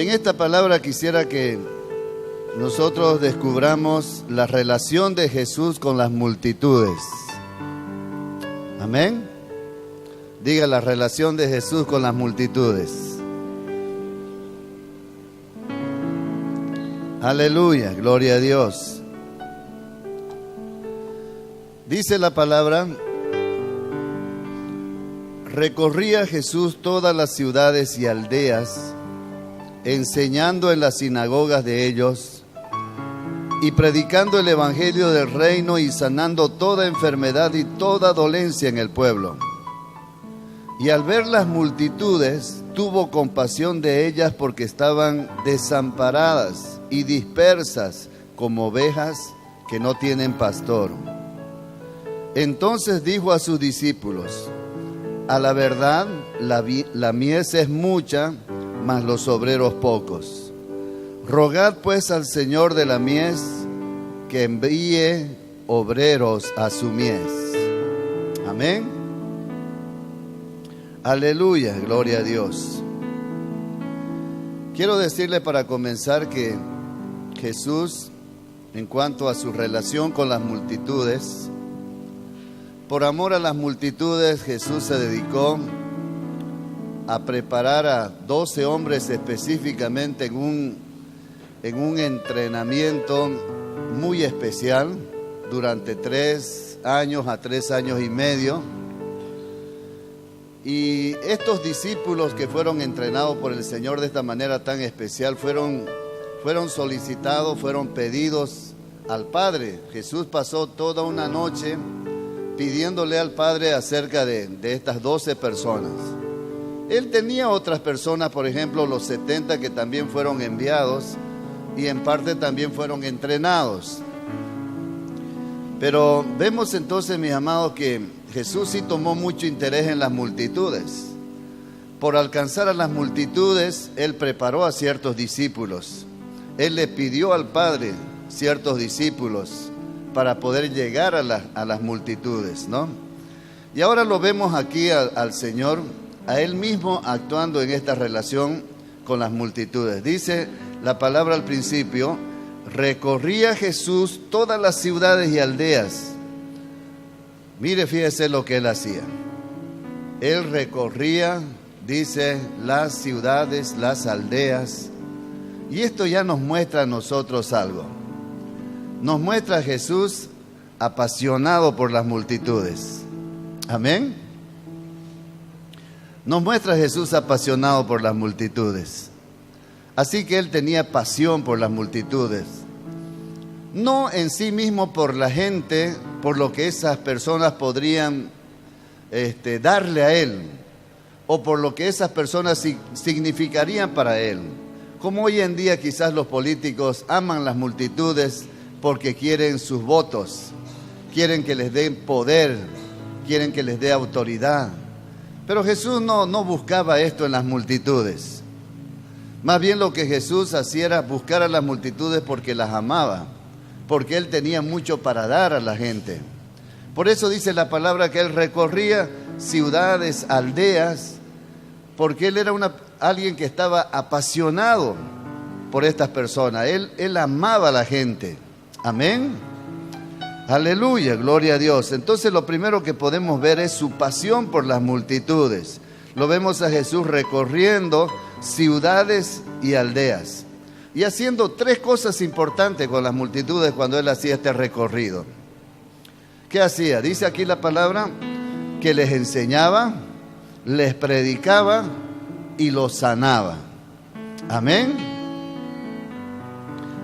en esta palabra quisiera que nosotros descubramos la relación de Jesús con las multitudes. Amén. Diga, la relación de Jesús con las multitudes. Aleluya, gloria a Dios. Dice la palabra: recorría Jesús todas las ciudades y aldeas, enseñando en las sinagogas de ellos y predicando el evangelio del reino y sanando toda enfermedad y toda dolencia en el pueblo. Y al ver las multitudes, tuvo compasión de ellas porque estaban desamparadas y dispersas como ovejas que no tienen pastor. Entonces dijo a sus discípulos: a la verdad, la mies es mucha, mas los obreros pocos. Rogad pues al Señor de la mies que envíe obreros a su mies. Amén. Aleluya, gloria a Dios. Quiero decirle para comenzar que Jesús, en cuanto a su relación con las multitudes, por amor a las multitudes, Jesús se dedicó a preparar a 12 hombres específicamente en un entrenamiento muy especial durante 3 años a 3 años y medio. Y estos discípulos que fueron entrenados por el Señor de esta manera tan especial fueron solicitados, fueron pedidos al Padre. Jesús pasó toda una noche pidiéndole al Padre acerca de estas 12 personas. Él tenía otras personas, por ejemplo, los 70 que también fueron enviados y en parte también fueron entrenados. Pero vemos entonces, mis amados, que Jesús sí tomó mucho interés en las multitudes. Por alcanzar a las multitudes, Él preparó a ciertos discípulos. Él le pidió al Padre ciertos discípulos para poder llegar a las multitudes, ¿no? Y ahora lo vemos aquí al Señor, a Él mismo actuando en esta relación con las multitudes. Dice la palabra al principio: recorría Jesús todas las ciudades y aldeas. Mire, fíjese lo que Él hacía. Él recorría, dice, las ciudades, las aldeas. Y esto ya nos muestra a nosotros algo. Nos muestra a Jesús apasionado por las multitudes. Amén. Nos muestra a Jesús apasionado por las multitudes. Así que Él tenía pasión por las multitudes. No en sí mismo por la gente, por lo que esas personas podrían darle a Él, o por lo que esas personas significarían para Él. Como hoy en día quizás los políticos aman las multitudes porque quieren sus votos, quieren que les den poder, quieren que les dé autoridad. Pero Jesús no buscaba esto en las multitudes. Más bien lo que Jesús hacía era buscar a las multitudes porque las amaba, porque Él tenía mucho para dar a la gente. Por eso dice la palabra que Él recorría ciudades, aldeas, porque Él era alguien que estaba apasionado por estas personas. Él amaba a la gente. Amén. Aleluya, gloria a Dios. Entonces lo primero que podemos ver es su pasión por las multitudes. Lo vemos a Jesús recorriendo ciudades y aldeas y haciendo 3 cosas importantes con las multitudes cuando Él hacía este recorrido. ¿Qué hacía? Dice aquí la palabra que les enseñaba, les predicaba y los sanaba. Amén.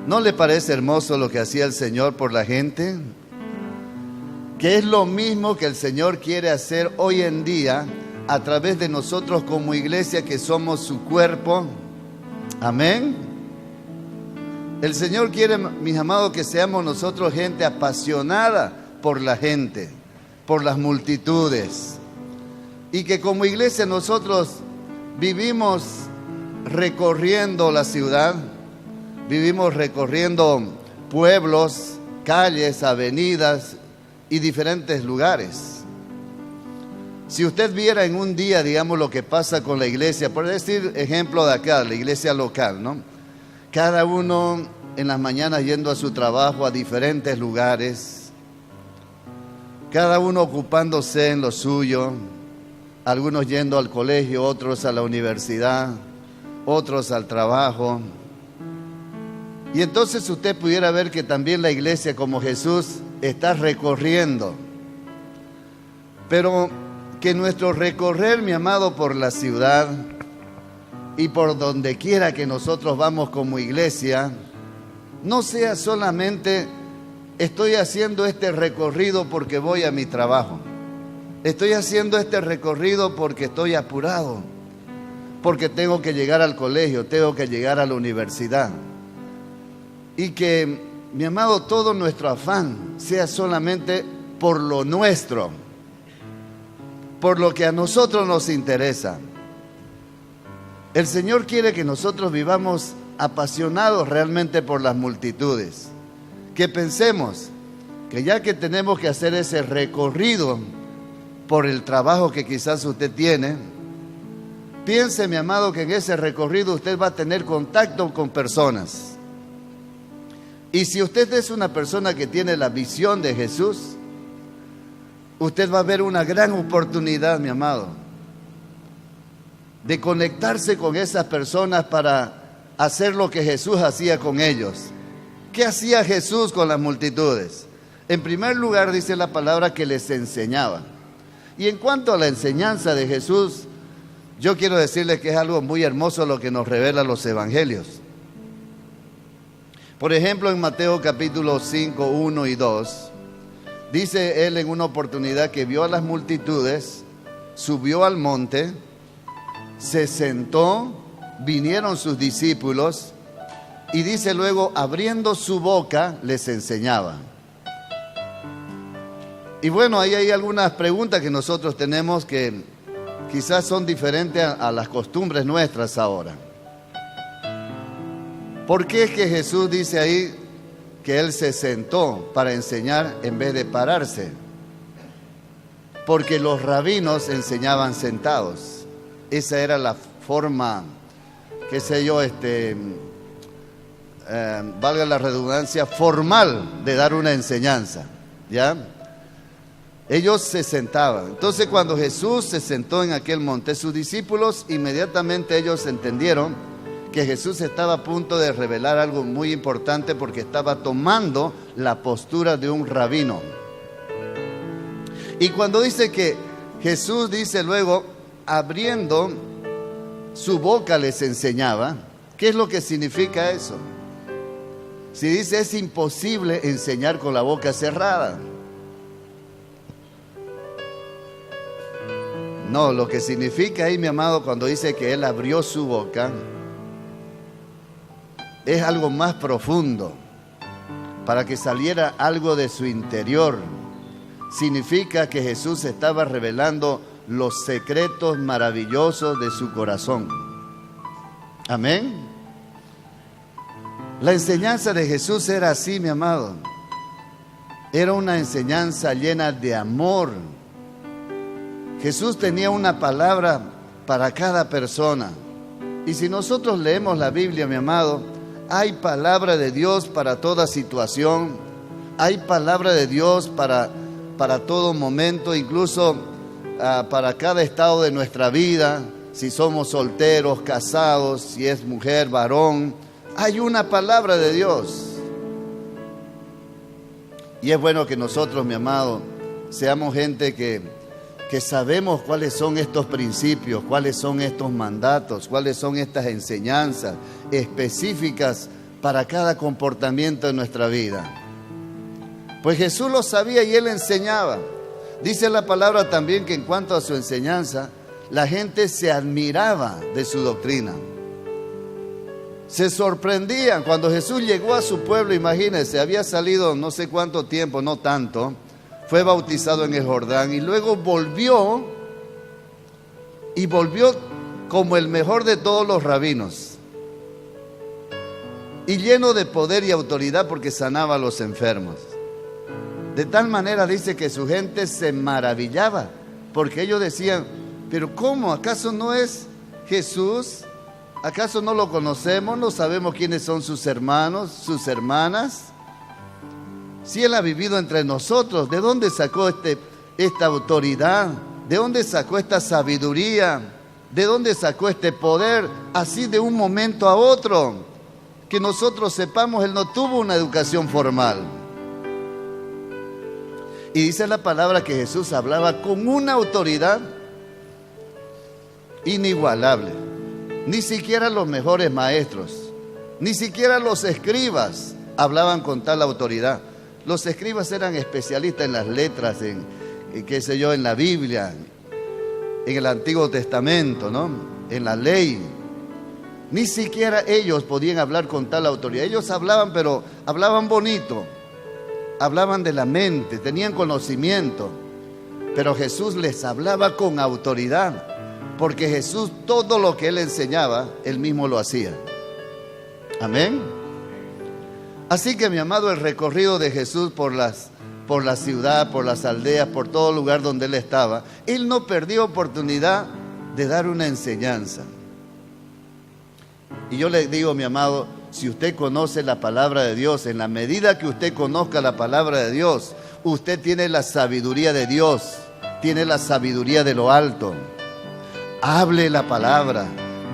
¿No le parece hermoso lo que hacía el Señor por la gente? Que es lo mismo que el Señor quiere hacer hoy en día a través de nosotros como iglesia, que somos su cuerpo. Amén. El Señor quiere, mis amados, que seamos nosotros gente apasionada por la gente, por las multitudes, y que como iglesia nosotros vivimos recorriendo la ciudad, vivimos recorriendo pueblos, calles, avenidas y diferentes lugares. Si usted viera en un día, digamos, lo que pasa con la iglesia, por decir ejemplo de acá, la iglesia local, ¿no? Cada uno en las mañanas yendo a su trabajo a diferentes lugares, cada uno ocupándose en lo suyo, algunos yendo al colegio, otros a la universidad, otros al trabajo. Y entonces usted pudiera ver que también la iglesia, como Jesús, está recorriendo. Pero que nuestro recorrer, mi amado, por la ciudad y por donde quiera que nosotros vamos como iglesia, no sea solamente estoy haciendo este recorrido porque voy a mi trabajo. Estoy haciendo este recorrido porque estoy apurado, porque tengo que llegar al colegio, tengo que llegar a la universidad. Y que, mi amado, todo nuestro afán sea solamente por lo nuestro, por lo que a nosotros nos interesa. El Señor quiere que nosotros vivamos apasionados realmente por las multitudes. Que pensemos que ya que tenemos que hacer ese recorrido por el trabajo que quizás usted tiene, piense, mi amado, que en ese recorrido usted va a tener contacto con personas. Y si usted es una persona que tiene la visión de Jesús, usted va a ver una gran oportunidad, mi amado, de conectarse con esas personas para hacer lo que Jesús hacía con ellos. ¿Qué hacía Jesús con las multitudes? En primer lugar, dice la palabra que les enseñaba. Y en cuanto a la enseñanza de Jesús, yo quiero decirles que es algo muy hermoso lo que nos revelan los evangelios. Por ejemplo, en Mateo capítulo 5, 1 y 2, dice él en una oportunidad que vio a las multitudes, subió al monte, se sentó, vinieron sus discípulos y dice luego, abriendo su boca, les enseñaba. Y bueno, ahí hay algunas preguntas que nosotros tenemos que quizás son diferentes a las costumbres nuestras ahora. ¿Por qué es que Jesús dice ahí que Él se sentó para enseñar en vez de pararse? Porque los rabinos enseñaban sentados. Esa era la forma, qué sé yo, valga la redundancia, formal de dar una enseñanza, ¿ya? Ellos se sentaban. Entonces, cuando Jesús se sentó en aquel monte, sus discípulos inmediatamente ellos entendieron que Jesús estaba a punto de revelar algo muy importante porque estaba tomando la postura de un rabino. Y cuando dice que Jesús dice luego, abriendo su boca les enseñaba, ¿qué es lo que significa eso? Si dice es imposible enseñar con la boca cerrada. No, lo que significa ahí, mi amado, cuando dice que Él abrió su boca, es algo más profundo, para que saliera algo de su interior. Significa que Jesús estaba revelando los secretos maravillosos de su corazón. Amén. La enseñanza de Jesús era así, mi amado. Era una enseñanza llena de amor. Jesús tenía una palabra para cada persona. Y si nosotros leemos la Biblia, mi amado, hay palabra de Dios para toda situación. Hay palabra de Dios para todo momento, incluso para cada estado de nuestra vida. Si somos solteros, casados, si es mujer, varón, hay una palabra de Dios. Y es bueno que nosotros, mi amado, seamos gente que sabemos cuáles son estos principios, cuáles son estos mandatos, cuáles son estas enseñanzas específicas para cada comportamiento de nuestra vida. Pues Jesús lo sabía y Él enseñaba. Dice la palabra también que en cuanto a su enseñanza, la gente se admiraba de su doctrina. Se sorprendían cuando Jesús llegó a su pueblo. Imagínense, había salido no sé cuánto tiempo, no tanto, fue bautizado en el Jordán y luego volvió como el mejor de todos los rabinos y lleno de poder y autoridad porque sanaba a los enfermos. De tal manera dice que su gente se maravillaba porque ellos decían, pero ¿cómo? ¿Acaso no es Jesús? ¿Acaso no lo conocemos? ¿No sabemos quiénes son sus hermanos, sus hermanas? Si Él ha vivido entre nosotros, ¿de dónde sacó esta autoridad? ¿De dónde sacó esta sabiduría? ¿De dónde sacó este poder? Así de un momento a otro. Que nosotros sepamos, Él no tuvo una educación formal. Y dice la palabra que Jesús hablaba con una autoridad inigualable. Ni siquiera los mejores maestros, ni siquiera los escribas hablaban con tal autoridad. Los escribas eran especialistas en las letras, en qué sé yo, en la Biblia, en el Antiguo Testamento, ¿no? En la ley. Ni siquiera ellos podían hablar con tal autoridad. Ellos hablaban, pero hablaban bonito. Hablaban de la mente, tenían conocimiento. Pero Jesús les hablaba con autoridad. Porque Jesús, todo lo que Él enseñaba, Él mismo lo hacía. Amén. Así que, mi amado, el recorrido de Jesús por la ciudad, por las aldeas, por todo lugar donde Él estaba, Él no perdió oportunidad de dar una enseñanza. Y yo le digo, mi amado, si usted conoce la palabra de Dios, en la medida que usted conozca la palabra de Dios, usted tiene la sabiduría de Dios, tiene la sabiduría de lo alto. Hable la palabra,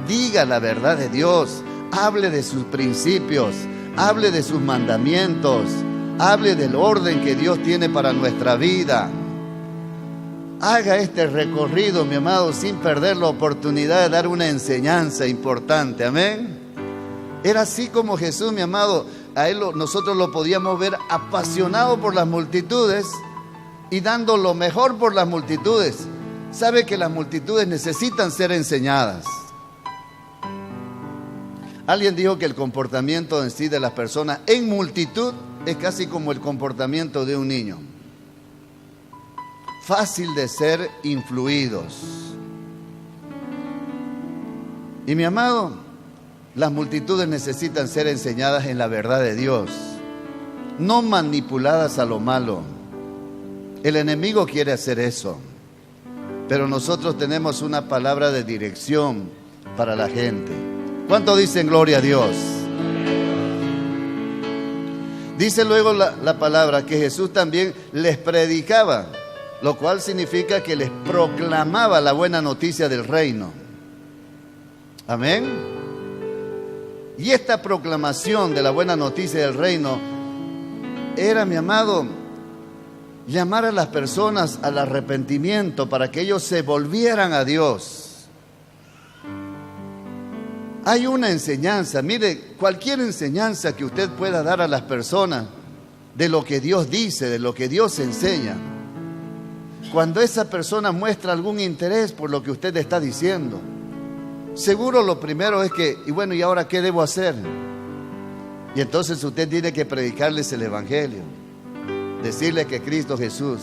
diga la verdad de Dios, hable de sus principios, hable de sus mandamientos, hable del orden que Dios tiene para nuestra vida. Haga este recorrido, mi amado, sin perder la oportunidad de dar una enseñanza importante. Amén. Era así como Jesús, mi amado, nosotros lo podíamos ver apasionado por las multitudes y dando lo mejor por las multitudes. Sabe que las multitudes necesitan ser enseñadas. Alguien dijo que el comportamiento en sí de las personas en multitud es casi como el comportamiento de un niño. Fácil de ser influidos. Y mi amado, las multitudes necesitan ser enseñadas en la verdad de Dios, no manipuladas a lo malo. El enemigo quiere hacer eso. Pero nosotros tenemos una palabra de dirección para la gente. ¿Cuánto dicen gloria a Dios? Dice luego la palabra que Jesús también les predicaba, lo cual significa que les proclamaba la buena noticia del reino. Amén. Y esta proclamación de la buena noticia del reino era, mi amado, llamar a las personas al arrepentimiento para que ellos se volvieran a Dios. Hay una enseñanza, mire, cualquier enseñanza que usted pueda dar a las personas de lo que Dios dice, de lo que Dios enseña. Cuando esa persona muestra algún interés por lo que usted está diciendo, seguro lo primero es que, y bueno, ¿y ahora qué debo hacer? Y entonces usted tiene que predicarles el Evangelio. Decirle que Cristo Jesús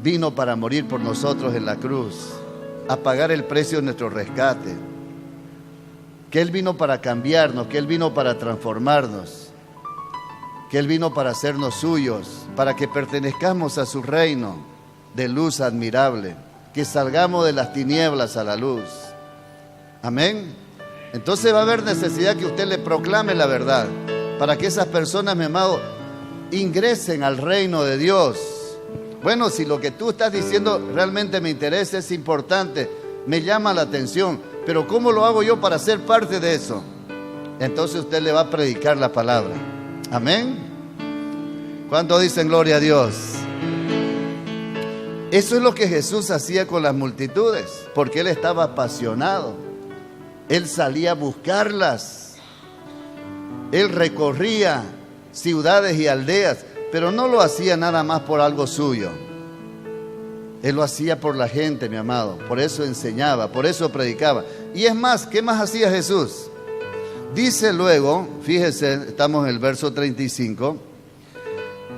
vino para morir por nosotros en la cruz, a pagar el precio de nuestro rescate, que Él vino para cambiarnos, que Él vino para transformarnos, que Él vino para hacernos suyos, para que pertenezcamos a su reino de luz admirable, que salgamos de las tinieblas a la luz. Amén. Entonces va a haber necesidad que usted le proclame la verdad, para que esas personas, mi amado, ingresen al reino de Dios. Bueno, si lo que tú estás diciendo realmente me interesa, es importante, me llama la atención, pero ¿cómo lo hago yo para ser parte de eso? Entonces usted le va a predicar la palabra. Amén. ¿Cuánto dicen gloria a Dios? Eso es lo que Jesús hacía con las multitudes, porque Él estaba apasionado. Él salía a buscarlas. Él recorría ciudades y aldeas, pero no lo hacía nada más por algo suyo. Él lo hacía por la gente, mi amado. Por eso enseñaba, por eso predicaba. Y es más, ¿qué más hacía Jesús? Dice luego, fíjese, estamos en el verso 35,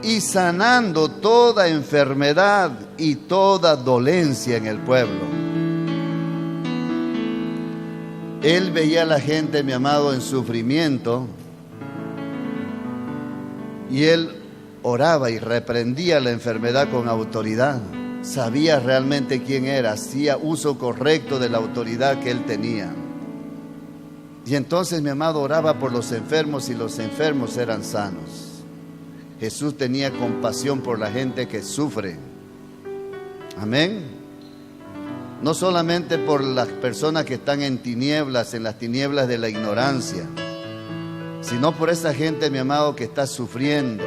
y sanando toda enfermedad y toda dolencia en el pueblo. Él veía a la gente, mi amado, en sufrimiento, y Él oraba y reprendía la enfermedad con autoridad. sabía realmente quién era, hacía uso correcto de la autoridad que él tenía. Y entonces, mi amado, oraba por los enfermos y los enfermos eran sanos. Jesús tenía compasión por la gente que sufre. Amén. No solamente por las personas que están en tinieblas, en las tinieblas de la ignorancia, sino por esa gente, mi amado, que está sufriendo.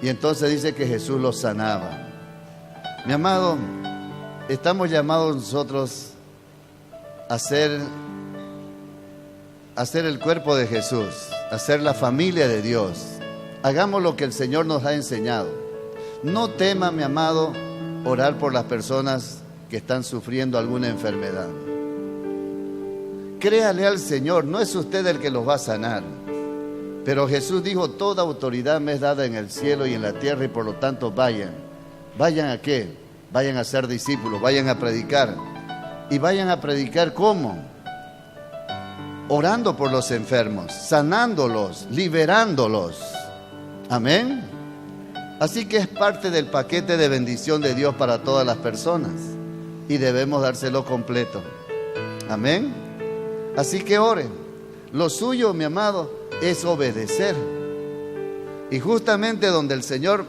Y entonces dice que Jesús los sanaba. Mi amado, estamos llamados nosotros a ser el cuerpo de Jesús, a ser la familia de Dios. Hagamos lo que el Señor nos ha enseñado. No tema, mi amado, orar por las personas que están sufriendo alguna enfermedad. Créale al Señor, no es usted el que los va a sanar. Pero Jesús dijo, toda autoridad me es dada en el cielo y en la tierra, y por lo tanto vayan. ¿Vayan a qué? Vayan a ser discípulos, vayan a predicar. ¿Y vayan a predicar cómo? Orando por los enfermos, sanándolos, liberándolos. Amén. Así que es parte del paquete de bendición de Dios para todas las personas. Y debemos dárselo completo. Amén. Así que oren. Lo suyo, mi amado, es obedecer. Y justamente donde el Señor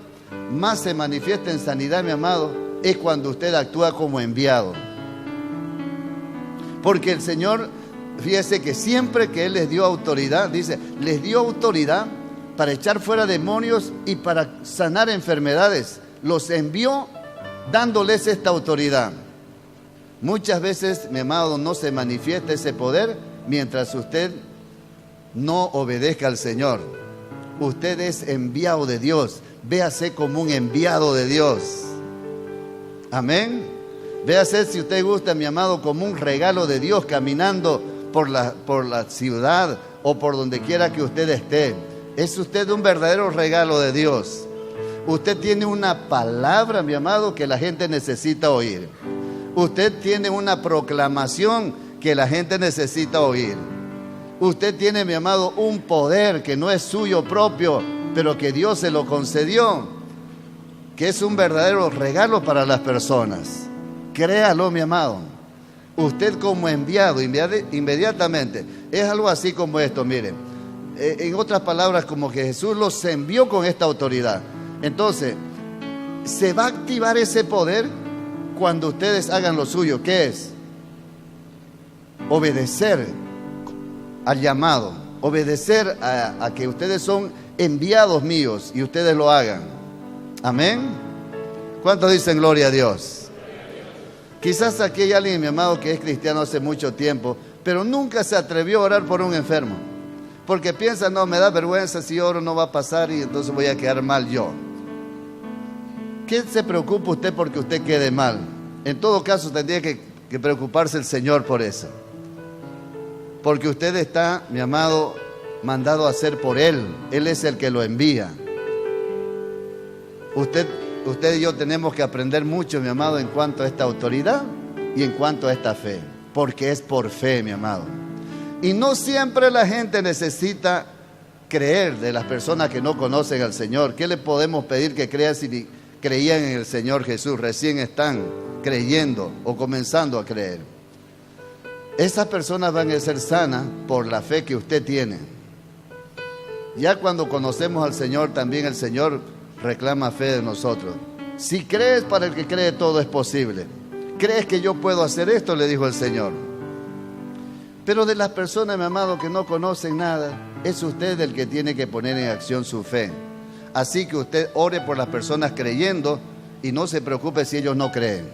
más se manifiesta en sanidad, mi amado, es cuando usted actúa como enviado. Porque el Señor, fíjese que siempre que Él les dio autoridad, dice, les dio autoridad para echar fuera demonios y para sanar enfermedades. Los envió dándoles esta autoridad. Muchas veces, mi amado, no se manifiesta ese poder mientras usted no obedezca al Señor. Usted es enviado de Dios. Véase como un enviado de Dios. Amén. Véase, si usted gusta, mi amado, como un regalo de Dios caminando por la ciudad o por donde quiera que usted esté. Es usted un verdadero regalo de Dios. Usted tiene una palabra, mi amado, que la gente necesita oír. Usted tiene una proclamación que la gente necesita oír. Usted tiene, mi amado, un poder que no es suyo propio, pero que Dios se lo concedió, que es un verdadero regalo para las personas. Créalo, mi amado. Usted como enviado, inmediatamente, es algo así como esto, miren. En otras palabras, como que Jesús los envió con esta autoridad. Entonces, se va a activar ese poder cuando ustedes hagan lo suyo. ¿Qué es? Obedecer al llamado, obedecer a que ustedes son enviados míos y ustedes lo hagan. Amén. ¿Cuántos dicen gloria a Dios? Quizás aquí hay alguien, mi amado, que es cristiano hace mucho tiempo, pero nunca se atrevió a orar por un enfermo, porque piensa, no, me da vergüenza, si oro no va a pasar y entonces voy a quedar mal yo. ¿Qué se preocupa usted porque usted quede mal? En todo caso tendría que preocuparse el Señor por eso, porque usted está, mi amado, mandado a hacer por Él. Él es el que lo envía. Usted y yo tenemos que aprender mucho, mi amado, en cuanto a esta autoridad y en cuanto a esta fe, porque es por fe, mi amado. Y no siempre la gente necesita creer de las personas que no conocen al Señor. ¿Qué le podemos pedir que crean si creían en el Señor Jesús? Recién están creyendo o comenzando a creer. Esas personas van a ser sanas por la fe que usted tiene. Ya cuando conocemos al Señor, también el Señor reclama fe de nosotros. Si crees, para el que cree todo es posible. ¿Crees que yo puedo hacer esto?, le dijo el Señor. Pero de las personas, mi amado, que no conocen nada, es usted el que tiene que poner en acción su fe. Así que usted ore por las personas creyendo y no se preocupe si ellos no creen.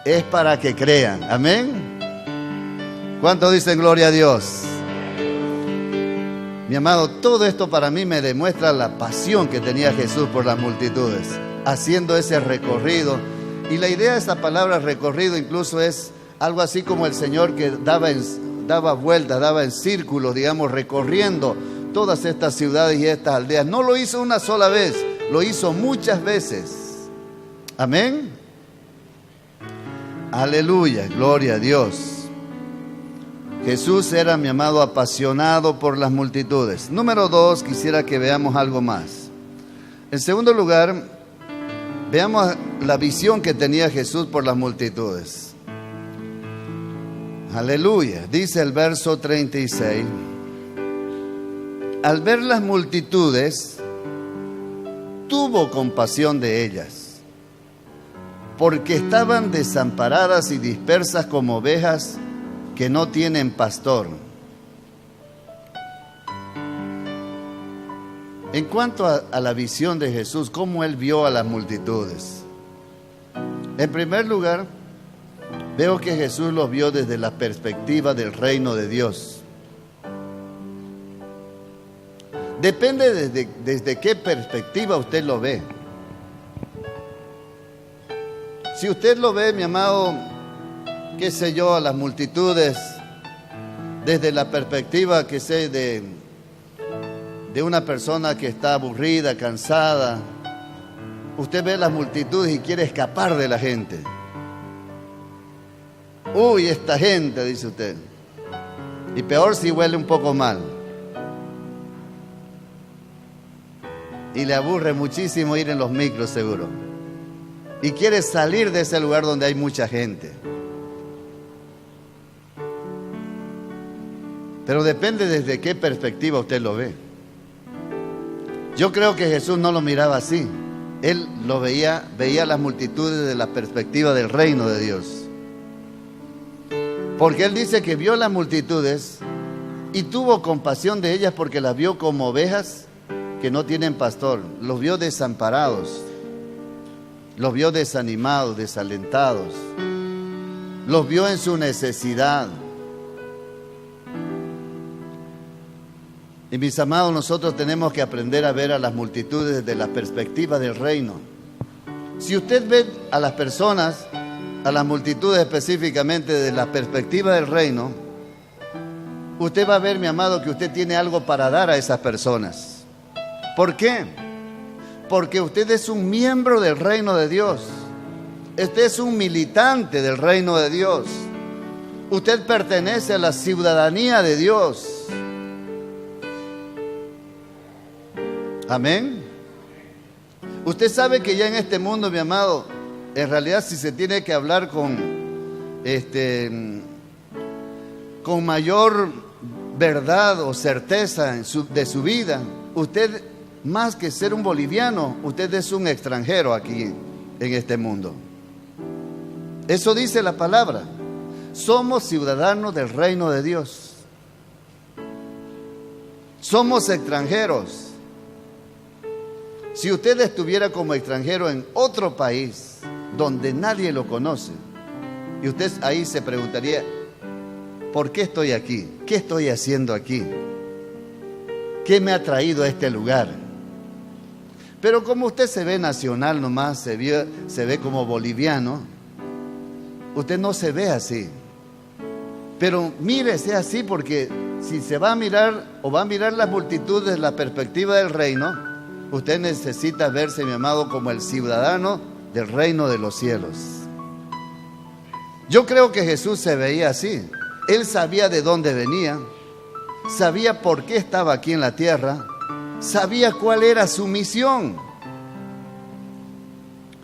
Es para que crean. Amén. ¿Cuántos dicen gloria a Dios? Mi amado, todo esto para mí me demuestra la pasión que tenía Jesús por las multitudes, haciendo ese recorrido. Y la idea de esta palabra recorrido incluso es algo así como el Señor que daba vueltas, daba en círculos, digamos, recorriendo todas estas ciudades y estas aldeas. No lo hizo una sola vez, lo hizo muchas veces. Amén. Aleluya, gloria a Dios. Jesús era, mi amado, apasionado por las multitudes. Número 2, quisiera que veamos algo más. En segundo lugar, Veamos la visión que tenía Jesús por las multitudes. Aleluya. Dice el verso 36. Al ver las multitudes, tuvo compasión de ellas, porque estaban desamparadas y dispersas como ovejas que no tienen pastor. En cuanto a la visión de Jesús, ¿cómo Él vio a las multitudes? En primer lugar, veo que Jesús los vio desde la perspectiva del reino de Dios. Depende desde qué perspectiva usted lo ve. Si usted lo ve, mi amado, qué sé yo, a las multitudes desde la perspectiva, que sé, de una persona que está aburrida, cansada. Usted ve las multitudes y quiere escapar de la gente. Uy, esta gente, dice usted. Y peor si huele un poco mal. Y le aburre muchísimo ir en los micros, seguro. Y quiere salir de ese lugar donde hay mucha gente. Pero depende desde qué perspectiva usted lo ve. Yo creo que Jesús no lo miraba así. Él lo veía las multitudes desde la perspectiva del reino de Dios. Porque Él dice que vio las multitudes y tuvo compasión de ellas porque las vio como ovejas que no tienen pastor. Los vio desamparados, los vio desanimados, desalentados, los vio en su necesidad. Y mis amados, nosotros tenemos que aprender a ver a las multitudes desde la perspectiva del reino. Si usted ve a las personas, a las multitudes específicamente desde la perspectiva del reino, usted va a ver, mi amado, que usted tiene algo para dar a esas personas. ¿Por qué? Porque usted es un miembro del reino de Dios. Usted es un militante del reino de Dios. Usted pertenece a la ciudadanía de Dios. Amén. Usted sabe que ya en este mundo, mi amado, en realidad si se tiene que hablar con mayor verdad o certeza de su vida, usted, más que ser un boliviano, usted es un extranjero aquí en este mundo. Eso dice la palabra. Somos ciudadanos del reino de Dios. Somos extranjeros. Si usted estuviera como extranjero en otro país donde nadie lo conoce, y usted ahí se preguntaría, ¿por qué estoy aquí? ¿Qué estoy haciendo aquí? ¿Qué me ha traído a este lugar? Pero como usted se ve nacional nomás, se ve como boliviano, usted no se ve así. Pero mírese así, porque si se va a mirar o va a mirar las multitudes desde la perspectiva del reino, usted necesita verse, mi amado, como el ciudadano del reino de los cielos. Yo creo que Jesús se veía así. Él sabía de dónde venía, sabía por qué estaba aquí en la tierra, sabía cuál era su misión.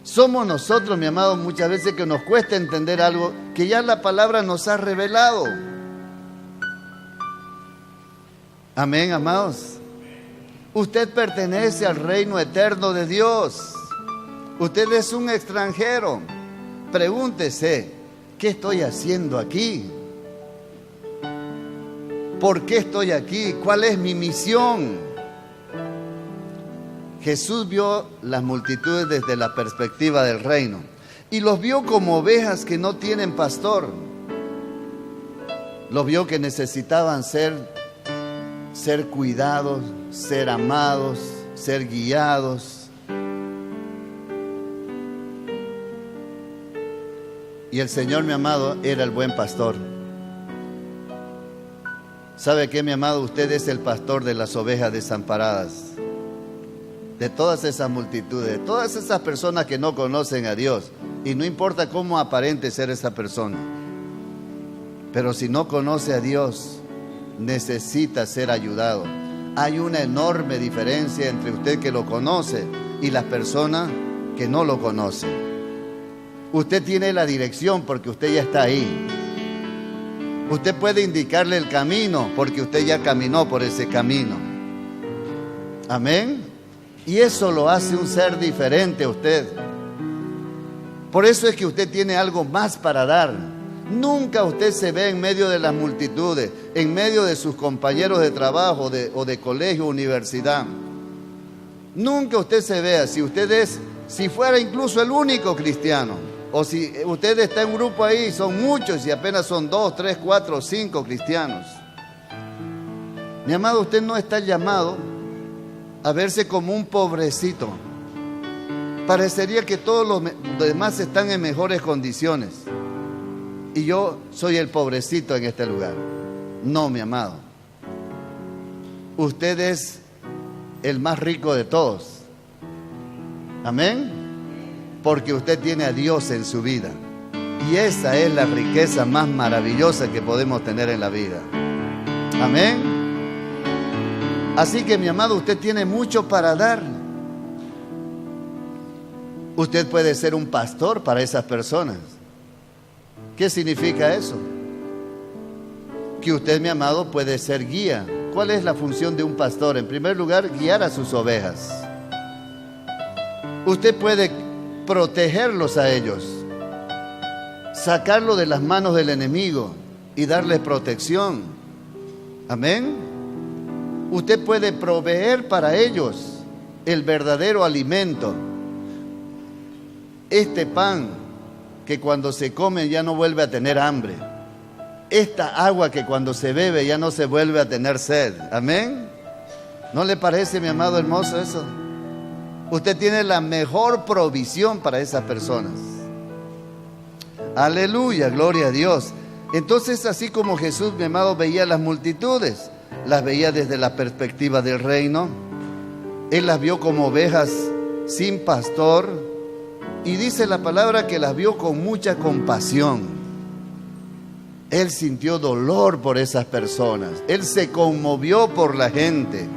Somos nosotros, mi amado, muchas veces que nos cuesta entender algo que ya la palabra nos ha revelado. Amén, amados. Usted pertenece al reino eterno de Dios. Usted es un extranjero. Pregúntese, ¿qué estoy haciendo aquí? ¿Por qué estoy aquí? ¿Cuál es mi misión? Jesús vio las multitudes desde la perspectiva del reino y los vio como ovejas que no tienen pastor. Los vio que necesitaban ser cuidados, ser amados, ser guiados. Y el Señor, mi amado, era el buen pastor. ¿Sabe qué, mi amado? Usted es el pastor de las ovejas desamparadas, de todas esas multitudes, de todas esas personas que no conocen a Dios. Y no importa cómo aparente ser esa persona, pero si no conoce a Dios, necesita ser ayudado. Hay una enorme diferencia entre usted que lo conoce y las personas porque no lo conoce. Usted tiene la dirección porque usted ya está ahí. Usted puede indicarle el camino porque usted ya caminó por ese camino. Amén. Y eso lo hace un ser diferente a usted. Por eso es que usted tiene algo más para dar. Nunca usted se ve en medio de las multitudes, en medio de sus compañeros de trabajo o de colegio, universidad. Nunca usted se vea, si fuera incluso el único cristiano, o si usted está en un grupo ahí, son muchos y apenas son 2, 3, 4, 5 cristianos. Mi amado, usted no está llamado a verse como un pobrecito. Parecería que todos los demás están en mejores condiciones y yo soy el pobrecito en este lugar. No, mi amado. Usted es el más rico de todos. Amén. Porque usted tiene a Dios en su vida. Y esa es la riqueza más maravillosa que podemos tener en la vida. Amén. Así que, mi amado, usted tiene mucho para dar. Usted puede ser un pastor para esas personas. ¿Qué significa eso? Que usted, mi amado, puede ser guía. ¿Cuál es la función de un pastor? En primer lugar, guiar a sus ovejas. Usted puede protegerlos a ellos, sacarlo de las manos del enemigo y darles protección. Amén. Usted puede proveer para ellos el verdadero alimento. Este pan que cuando se come ya no vuelve a tener hambre. Esta agua que cuando se bebe ya no se vuelve a tener sed. Amén. ¿No le parece, mi amado hermoso, eso? Usted tiene la mejor provisión para esas personas. Aleluya, gloria a Dios. Entonces, así como Jesús, mi amado, veía las multitudes, las veía desde la perspectiva del reino. Él las vio como ovejas sin pastor. Y dice la palabra que las vio con mucha compasión. Él sintió dolor por esas personas. Él se conmovió por la gente.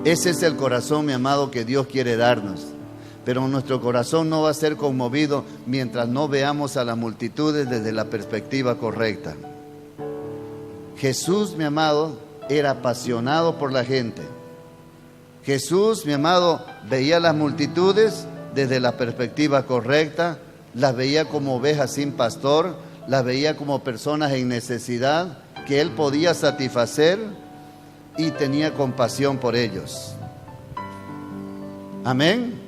Ese es el corazón, mi amado, que Dios quiere darnos. Pero nuestro corazón no va a ser conmovido mientras no veamos a las multitudes desde la perspectiva correcta. Jesús, mi amado, era apasionado por la gente. Jesús, mi amado, veía las multitudes desde la perspectiva correcta, las veía como ovejas sin pastor, las veía como personas en necesidad que Él podía satisfacer y tenía compasión por ellos. Amén.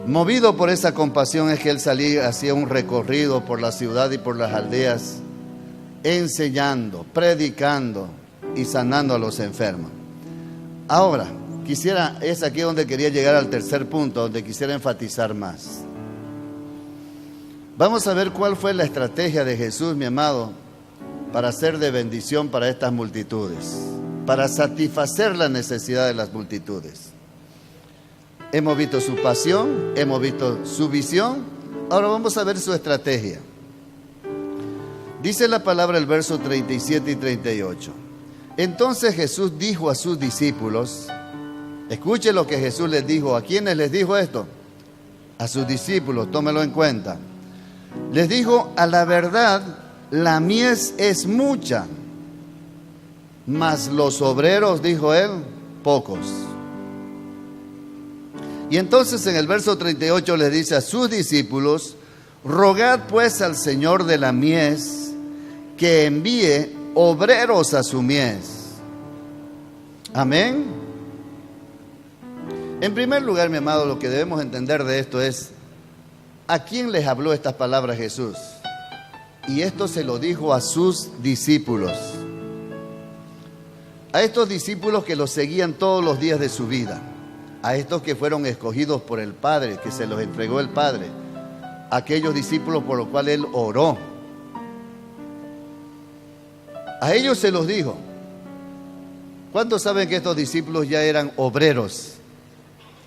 Movido por esa compasión es que Él salía, hacía un recorrido por la ciudad y por las aldeas, enseñando, predicando y sanando a los enfermos. Ahora, es aquí donde quería llegar al tercer punto, donde quisiera enfatizar más. Vamos a ver cuál fue la estrategia de Jesús, mi amado, para ser de bendición para estas multitudes, para satisfacer la necesidad de las multitudes. Hemos visto su pasión, hemos visto su visión, ahora vamos a ver su estrategia. Dice la palabra, el verso 37 y 38. Entonces Jesús dijo a sus discípulos, escuche lo que Jesús les dijo. ¿A quiénes les dijo esto? A sus discípulos, tómelo en cuenta. Les dijo, a la verdad, la mies es mucha, mas los obreros, dijo él, pocos. Y entonces en el verso 38 les dice a sus discípulos, rogad pues al Señor de la mies que envíe obreros a su mies. Amén. En primer lugar, mi amado, lo que debemos entender de esto es, ¿a quién les habló estas palabras Jesús? Y esto se lo dijo a sus discípulos. A estos discípulos que los seguían todos los días de su vida. A estos que fueron escogidos por el Padre, que se los entregó el Padre. Aquellos discípulos por los cuales Él oró. A ellos se los dijo. ¿Cuántos saben que estos discípulos ya eran obreros?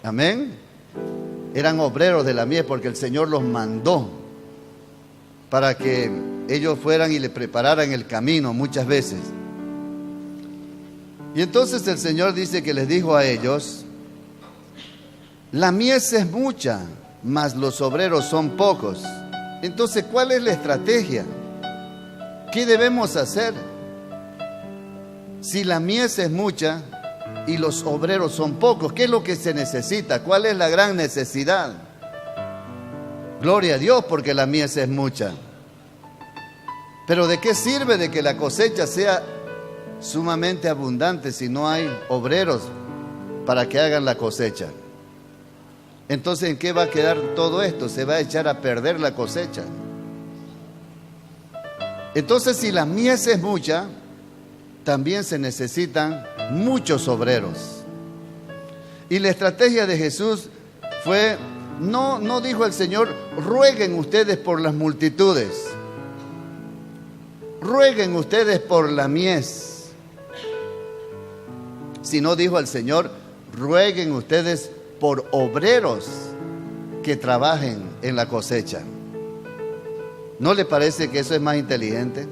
Amén. Eran obreros de la mies porque el Señor los mandó para que ellos fueran y le prepararan el camino muchas veces. Y entonces el Señor dice que les dijo a ellos La mies es mucha, mas los obreros son pocos. Entonces, ¿cuál es la estrategia? ¿Qué debemos hacer? Si la mies es mucha y los obreros son pocos, ¿qué es lo que se necesita? ¿Cuál es la gran necesidad? Gloria a Dios porque la mies es mucha. Pero ¿de qué sirve de que la cosecha sea sumamente abundante si no hay obreros para que hagan la cosecha? Entonces, ¿en qué va a quedar todo esto? Se va a echar a perder la cosecha. Entonces, si la mies es mucha, también se necesitan muchos obreros. Y la estrategia de Jesús fue, no dijo el Señor, rueguen ustedes por las multitudes, rueguen ustedes por la mies, sino dijo el Señor, rueguen ustedes por obreros que trabajen en la cosecha. ¿No le parece que eso es más inteligente?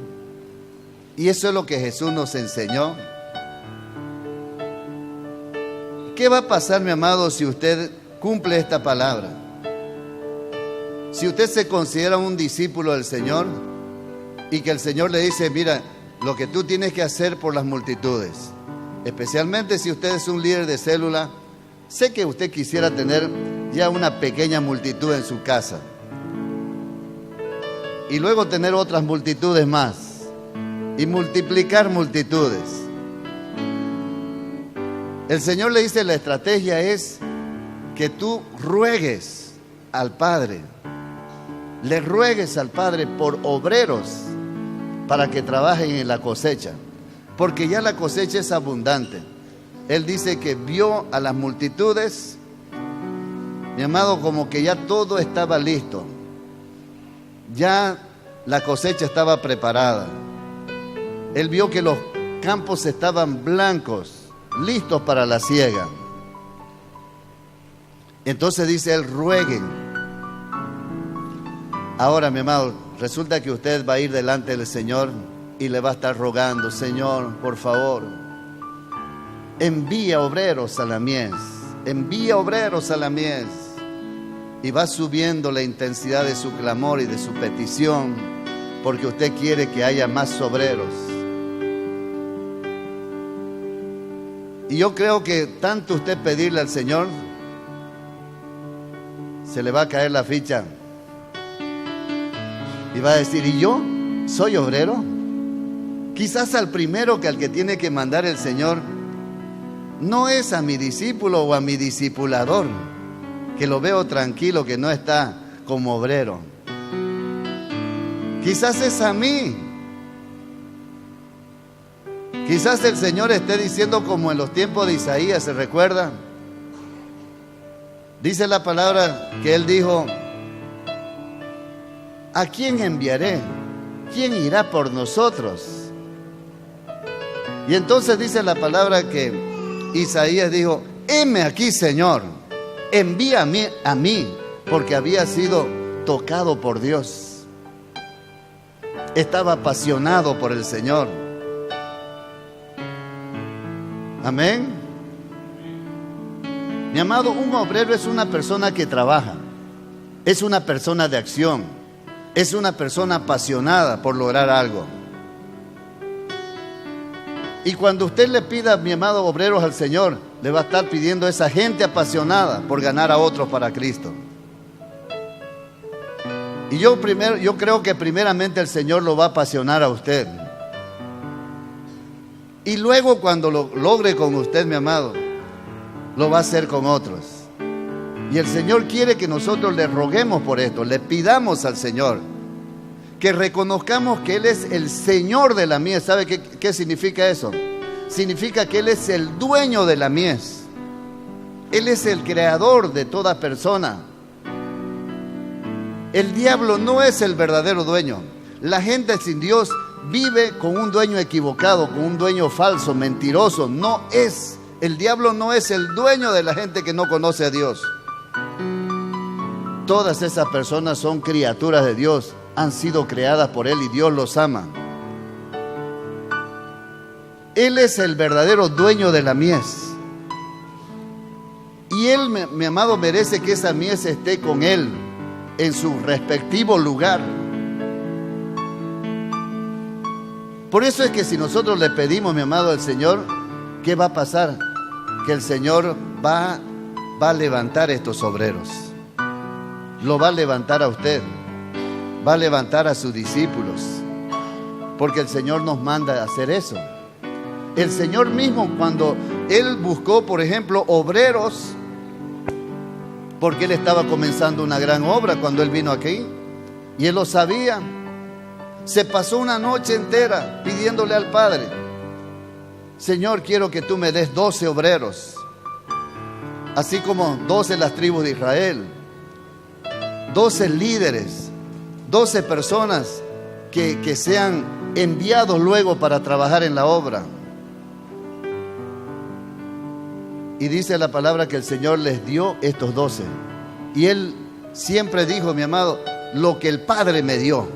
Y eso es lo que Jesús nos enseñó. ¿Qué va a pasar, mi amado, si usted cumple esta palabra? Si usted se considera un discípulo del Señor y que el Señor le dice, mira, lo que tú tienes que hacer por las multitudes, especialmente si usted es un líder de célula, sé que usted quisiera tener ya una pequeña multitud en su casa y luego tener otras multitudes más y multiplicar multitudes. El Señor le dice, la estrategia es que tú ruegues al Padre, le ruegues al Padre por obreros para que trabajen en la cosecha, porque ya la cosecha es abundante. Él dice que vio a las multitudes, mi amado, como que ya todo estaba listo, ya la cosecha estaba preparada. Él vio que los campos estaban blancos, listos para la siega. Entonces dice él, rueguen. Ahora, mi amado, resulta que usted va a ir delante del Señor y le va a estar rogando, Señor, por favor, envía obreros a la mies, envía obreros a la mies. Y va subiendo la intensidad de su clamor y de su petición, porque usted quiere que haya más obreros. Y yo creo que tanto usted pedirle al Señor, se le va a caer la ficha y va a decir, ¿y yo soy obrero? Quizás al primero que al que tiene que mandar el Señor no es a mi discípulo o a mi discipulador, que lo veo tranquilo, que no está como obrero. Quizás es a mí. Quizás el Señor esté diciendo como en los tiempos de Isaías, ¿se recuerda? Dice la palabra que Él dijo, ¿a quién enviaré? ¿Quién irá por nosotros? Y entonces dice la palabra que Isaías dijo, heme aquí, Señor, envíame a mí, porque había sido tocado por Dios. Estaba apasionado por el Señor. Amén. Mi amado, un obrero es una persona que trabaja, es una persona de acción, es una persona apasionada por lograr algo. Y cuando usted le pida, mi amado, obreros al Señor, le va a estar pidiendo a esa gente apasionada por ganar a otros para Cristo. Y yo creo que primeramente el Señor lo va a apasionar a usted. Y luego cuando lo logre con usted, mi amado, lo va a hacer con otros. Y el Señor quiere que nosotros le roguemos por esto, le pidamos al Señor, que reconozcamos que Él es el Señor de la mies. ¿Sabe qué significa eso? Significa que Él es el dueño de la mies. Él es el creador de toda persona. El diablo no es el verdadero dueño. La gente sin Dios vive con un dueño equivocado, con un dueño falso, mentiroso. No es. El diablo no es el dueño de la gente que no conoce a Dios. Todas esas personas son criaturas de Dios, han sido creadas por Él y Dios los ama. Él es el verdadero dueño de la mies. Y Y él, mi amado, merece que esa mies esté con él en su respectivo lugar. Por eso es que si nosotros le pedimos, mi amado, al Señor, ¿qué va a pasar? Que el Señor va a levantar estos obreros. Lo va a levantar a usted. Va a levantar a sus discípulos. Porque el Señor nos manda a hacer eso. El Señor mismo, cuando Él buscó, por ejemplo, obreros, porque Él estaba comenzando una gran obra cuando Él vino aquí, y Él lo sabía, se pasó una noche entera pidiéndole al Padre: Señor, quiero que tú me des 12 obreros, así como 12 las tribus de Israel, 12 líderes, 12 personas que sean enviados luego para trabajar en la obra. Y dice la palabra que el Señor les dio estos 12. Y Él siempre dijo, mi amado, lo que el Padre me dio.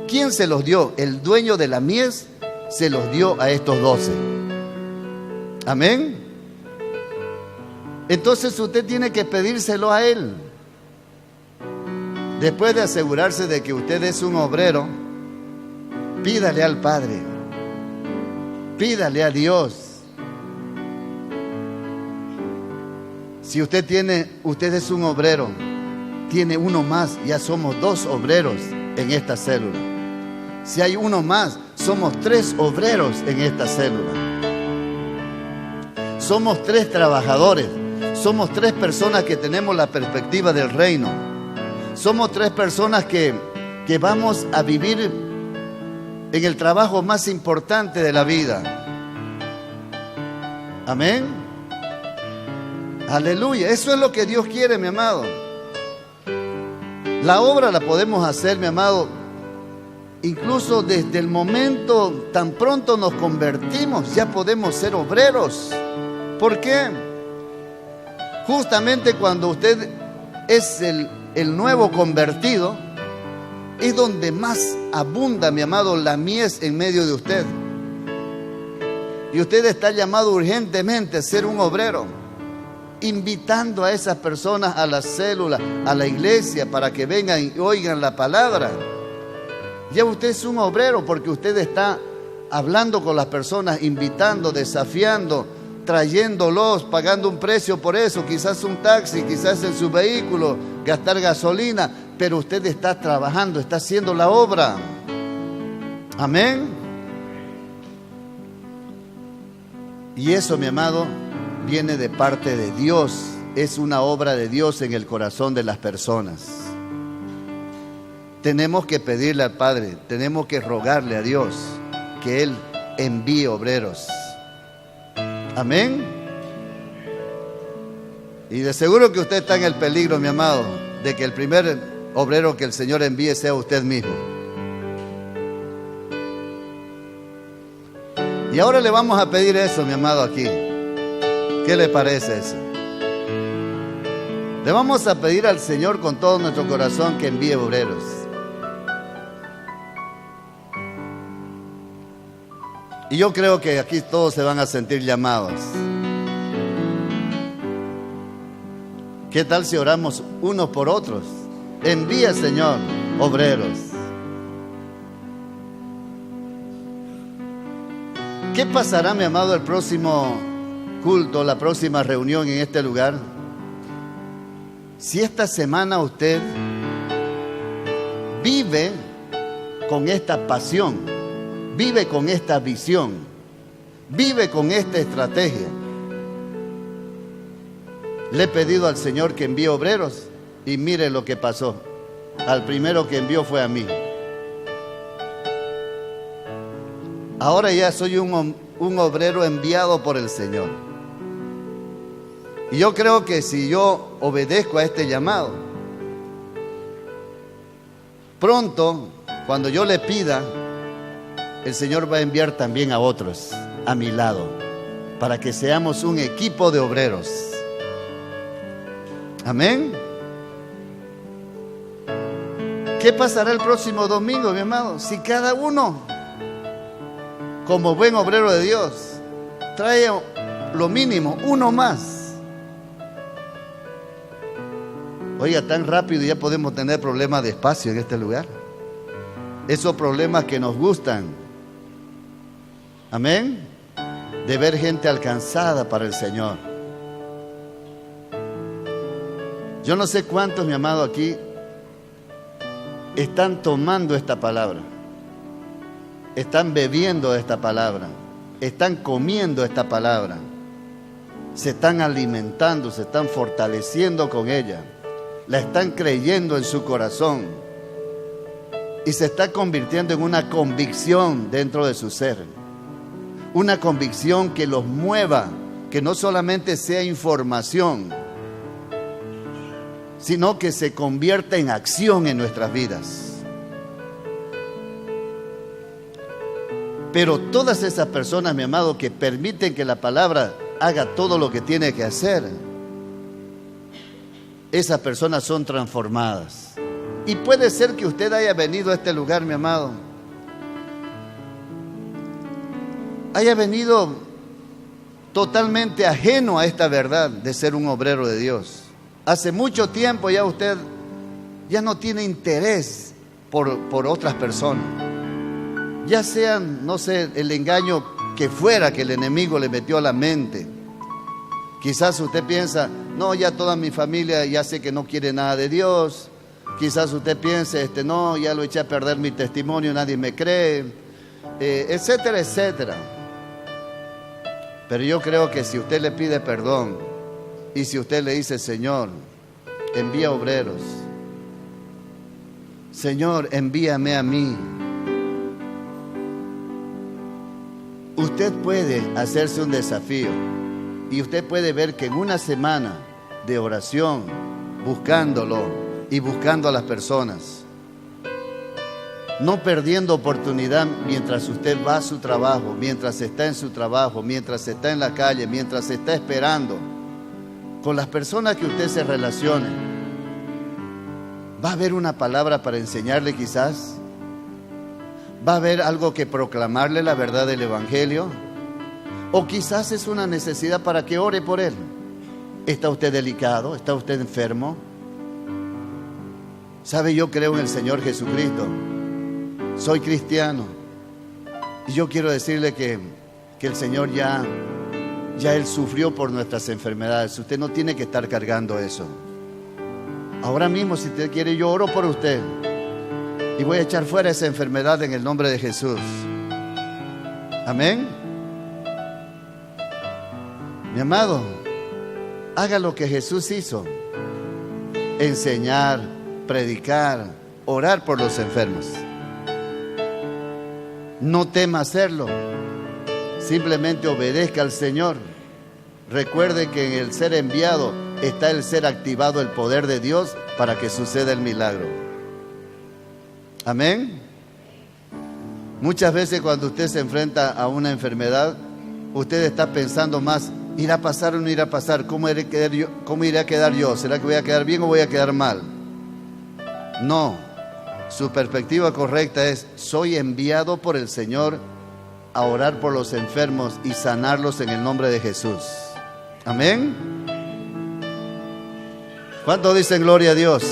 ¿Quién se los dio? El dueño de la mies se los dio a estos 12. Amén. Entonces usted tiene que pedírselo a Él. Después de asegurarse de que usted es un obrero, pídale al Padre. Pídale a Dios. Si usted es un obrero, tiene uno más, ya somos 2 obreros en esta célula. Si hay uno más, somos 3 obreros en esta célula. Somos 3 trabajadores, somos 3 personas que tenemos la perspectiva del reino. Somos 3 personas que vamos a vivir en el trabajo más importante de la vida. Amén. Aleluya, eso es lo que Dios quiere, mi amado. La obra la podemos hacer, mi amado, incluso desde el momento tan pronto nos convertimos, ya podemos ser obreros. ¿Por qué? Justamente cuando usted es el nuevo convertido, es donde más abunda, mi amado, la mies en medio de usted. Y usted está llamado urgentemente a ser un obrero, invitando a esas personas a la célula, a la iglesia, para que vengan y oigan la palabra. Ya usted es un obrero porque usted está hablando con las personas, invitando, desafiando, trayéndolos, pagando un precio por eso, quizás un taxi, quizás en su vehículo, gastar gasolina, pero usted está trabajando, está haciendo la obra. Amén. Y eso, mi amado, viene de parte de Dios, es una obra de Dios en el corazón de las personas. Tenemos que pedirle al Padre, tenemos que rogarle a Dios que Él envíe obreros. Amén. Y de seguro que usted está en el peligro, mi amado, de que el primer obrero que el Señor envíe sea usted mismo. Y ahora le vamos a pedir eso, mi amado, aquí. ¿Qué le parece eso? Le vamos a pedir al Señor con todo nuestro corazón que envíe obreros. Y yo creo que aquí todos se van a sentir llamados. ¿Qué tal si oramos unos por otros? Envía, Señor, obreros. ¿Qué pasará, mi amado, el próximo culto, la próxima reunión en este lugar? Si esta semana usted vive con esta pasión, vive con esta visión, vive con esta estrategia. Le he pedido al Señor que envíe obreros y mire lo que pasó. Al primero que envió fue a mí. Ahora ya soy un obrero enviado por el Señor. Y yo creo que si yo obedezco a este llamado, pronto, cuando yo le pida, el Señor va a enviar también a otros a mi lado, para que seamos un equipo de obreros. Amén. ¿Qué pasará el próximo domingo, mi amado? Si cada uno, como buen obrero de Dios, trae lo mínimo, uno más. Oiga, tan rápido ya podemos tener problemas de espacio en este lugar. Esos problemas que nos gustan. Amén. De ver gente alcanzada para el Señor. Yo no sé cuántos, mi amado, aquí están tomando esta palabra. Están bebiendo esta palabra. Están comiendo esta palabra. Se están alimentando, se están fortaleciendo con ella. La están creyendo en su corazón. Y se está convirtiendo en una convicción dentro de su ser. Una convicción que los mueva, que no solamente sea información, sino que se convierta en acción en nuestras vidas. Pero todas esas personas, mi amado, que permiten que la palabra haga todo lo que tiene que hacer, esas personas son transformadas. Y puede ser que usted haya venido a este lugar, mi amado, haya venido totalmente ajeno a esta verdad de ser un obrero de Dios. Hace mucho tiempo ya usted ya no tiene interés por otras personas. Ya sean, no sé, el engaño que fuera que el enemigo le metió a la mente. Quizás usted piensa, no, ya toda mi familia ya sé que no quiere nada de Dios. Quizás usted piense, no, ya lo eché a perder mi testimonio, nadie me cree, etcétera, etcétera. Pero yo creo que si usted le pide perdón y si usted le dice, Señor, envía obreros, Señor, envíame a mí, usted puede hacerse un desafío y usted puede ver que en una semana de oración, buscándolo y buscando a las personas, no perdiendo oportunidad mientras usted va a su trabajo, mientras está en su trabajo, mientras está en la calle, mientras está esperando, con las personas que usted se relacione, va a haber una palabra para enseñarle quizás, va a haber algo que proclamarle la verdad del Evangelio, o quizás es una necesidad para que ore por él. ¿Está usted delicado? ¿Está usted enfermo? ¿Sabe? Yo creo en el Señor Jesucristo. Soy cristiano. Y yo quiero decirle que el Señor ya Él sufrió por nuestras enfermedades. Usted no tiene que estar cargando eso. Ahora mismo, si usted quiere, yo oro por usted. Y voy a echar fuera esa enfermedad en el nombre de Jesús. Amén. Mi amado, haga lo que Jesús hizo. Enseñar, predicar, orar por los enfermos. No tema hacerlo. Simplemente obedezca al Señor. Recuerde que en el ser enviado está el ser activado, el poder de Dios para que suceda el milagro. Amén. Muchas veces cuando usted se enfrenta a una enfermedad, usted está pensando más, ¿irá a pasar o no irá a pasar? ¿Cómo iré a quedar yo? ¿Será que voy a quedar bien o voy a quedar mal? No, su perspectiva correcta es, soy enviado por el Señor a orar por los enfermos y sanarlos en el nombre de Jesús. Amén. ¿Cuántos dicen gloria a Dios?